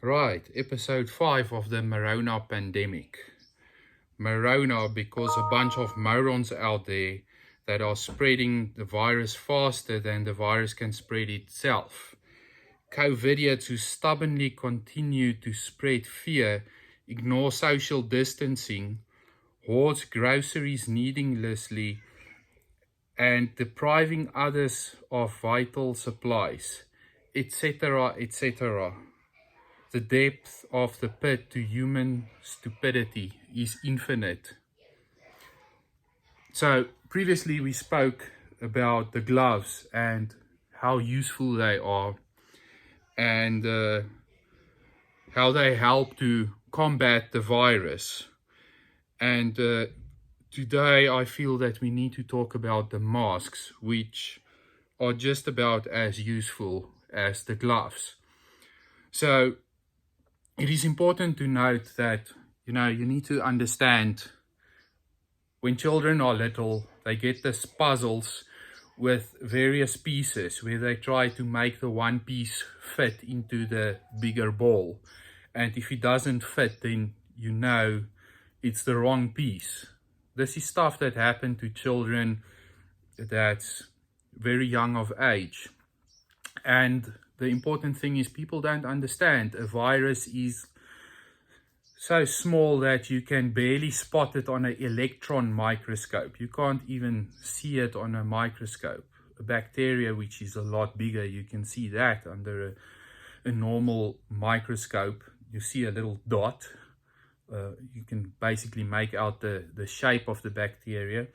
Right, episode 5 of the Morona pandemic. Morona because a bunch of morons out there that are spreading the virus faster than the virus can spread itself. COVIDiots who stubbornly continue to spread fear, ignore social distancing, hoard groceries needlessly, and depriving others of vital supplies, etc., etc. The depth of the pit to human stupidity is infinite. So previously we spoke about the gloves and how useful they are and how they help to combat the virus. And today I feel that we need to talk about the masks, which are just about as useful as the gloves. So it is important to note that, you need to understand when children are little, they get these puzzles with various pieces where they try to make the one piece fit into the bigger ball. And if it doesn't fit, then you know it's the wrong piece. This is stuff that happened to children that's very young of age. And the important thing is people don't understand a virus is so small that you can barely spot it on an electron microscope. You can't even see it on a microscope. A bacteria, which is a lot bigger, you can see that under a normal microscope. You see a little dot. You can basically make out the shape of the bacteria.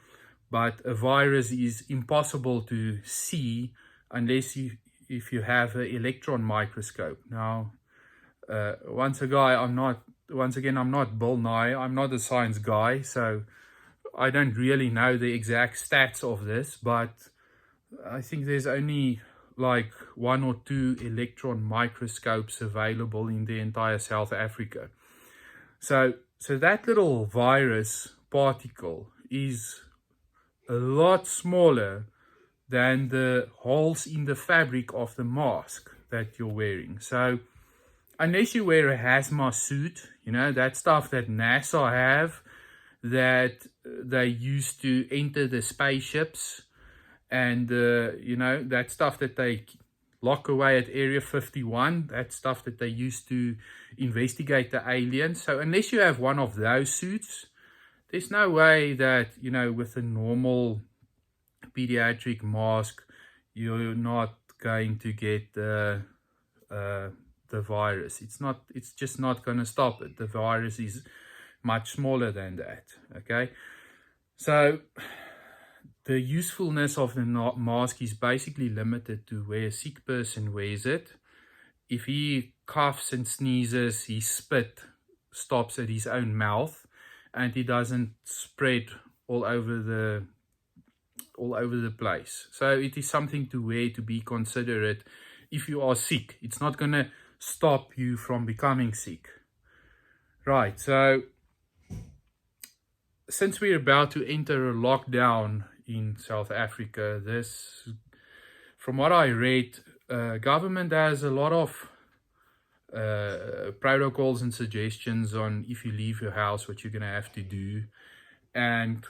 But a virus is impossible to see unless if you have an electron microscope. Now, once again, I'm not Bill Nye. I'm not a science guy, so I don't really know the exact stats of this, but I think there's only like 1 or 2 electron microscopes available in the entire South Africa. So that little virus particle is a lot smaller than the holes in the fabric of the mask that you're wearing. So unless you wear a hazmat suit, that stuff that NASA have, that they use to enter the spaceships, and, that stuff that they lock away at Area 51, that stuff that they use to investigate the aliens. So unless you have one of those suits, there's no way that, with a normal pediatric mask, you're not going to get the virus. It's just not going to stop it. The virus is much smaller than that. Okay, so the usefulness of the mask is basically limited to where a sick person wears it. If he coughs and sneezes, his spit stops at his own mouth and he doesn't spread all over the place. So it is something to wear, to be considerate if you are sick. It's not going to stop you from becoming sick. Right, so since we're about to enter a lockdown in South Africa, from what I read, government has a lot of protocols and suggestions on if you leave your house, what you're going to have to do. And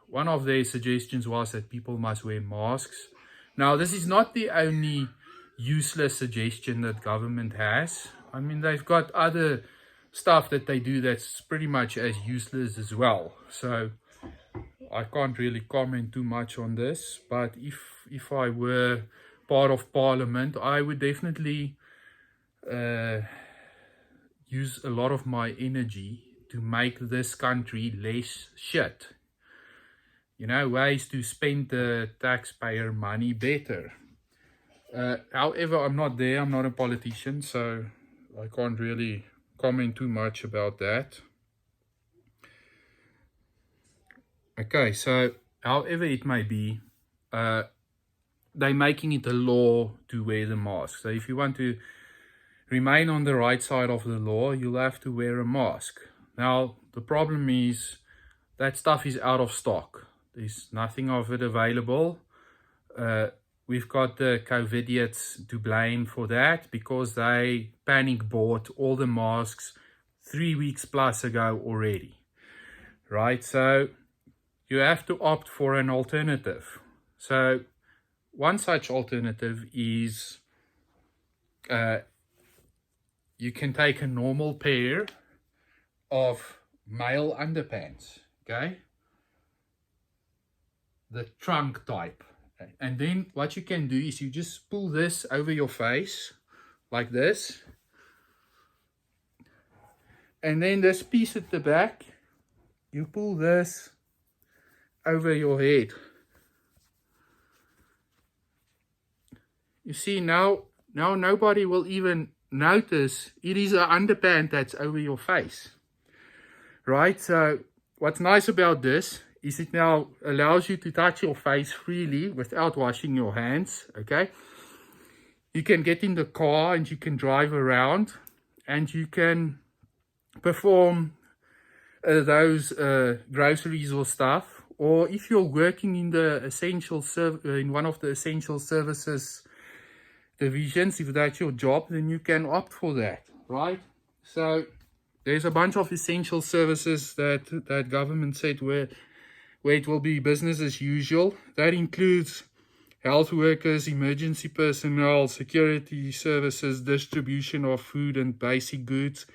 one of their suggestions was that people must wear masks. Now, this is not the only useless suggestion that government has. I mean, they've got other stuff that they do that's pretty much as useless as well. So I can't really comment too much on this, but if I were part of parliament, I would definitely use a lot of my energy to make this country less shit. Ways to spend the taxpayer money better. However, I'm not there. I'm not a politician, so I can't really comment too much about that. Okay, so however it may be, they're making it a law to wear the mask. So if you want to remain on the right side of the law, you'll have to wear a mask. Now, the problem is that stuff is out of stock. There's nothing of it available. we've got the COVIDiots to blame for that because they panic bought all the masks 3 weeks plus ago already, right? So you have to opt for an alternative. So one such alternative is you can take a normal pair of male underpants, okay? The trunk type. And then what you can do is you just pull this over your face like this. And then this piece at the back, you pull this over your head. You see, now nobody will even notice it is an underpant that's over your face, right? So what's nice about this is it now allows you to touch your face freely without washing your hands, okay? You can get in the car and you can drive around and you can perform those groceries or stuff. Or if you're working in the in one of the essential services divisions, if that's your job, then you can opt for that, right? So there's a bunch of essential services that government said where it will be business as usual. That includes health workers, emergency personnel, security services, distribution of food and basic goods,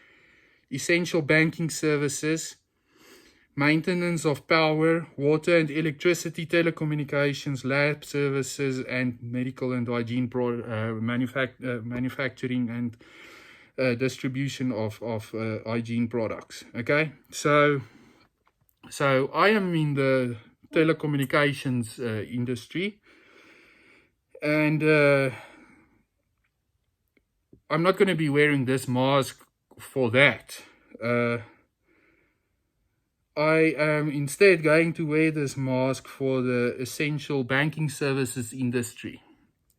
essential banking services, maintenance of power, water and electricity, telecommunications, lab services, and medical and hygiene manufacturing and distribution of hygiene products. Okay, so I am in the telecommunications industry, and I'm not going to be wearing this mask for that. I am instead going to wear this mask for the essential banking services industry.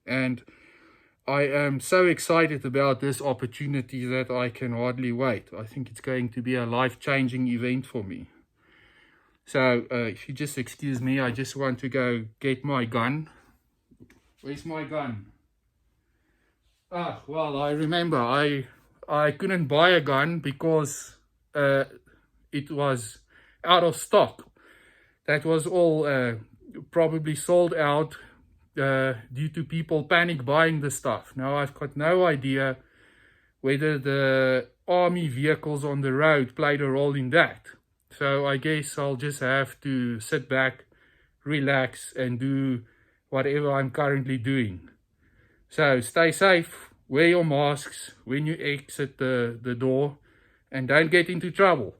And I am so excited about this opportunity that I can hardly wait. I think it's going to be a life-changing event for me. So if you just excuse me, I just want to go get my gun. Where's my gun? Ah, well, I remember I couldn't buy a gun because it was out of stock. That was all probably sold out due to people panic buying the stuff. Now I've got no idea whether the army vehicles on the road played a role in that. So I guess I'll just have to sit back, relax, and do whatever I'm currently doing. So stay safe, wear your masks when you exit the door, and don't get into trouble.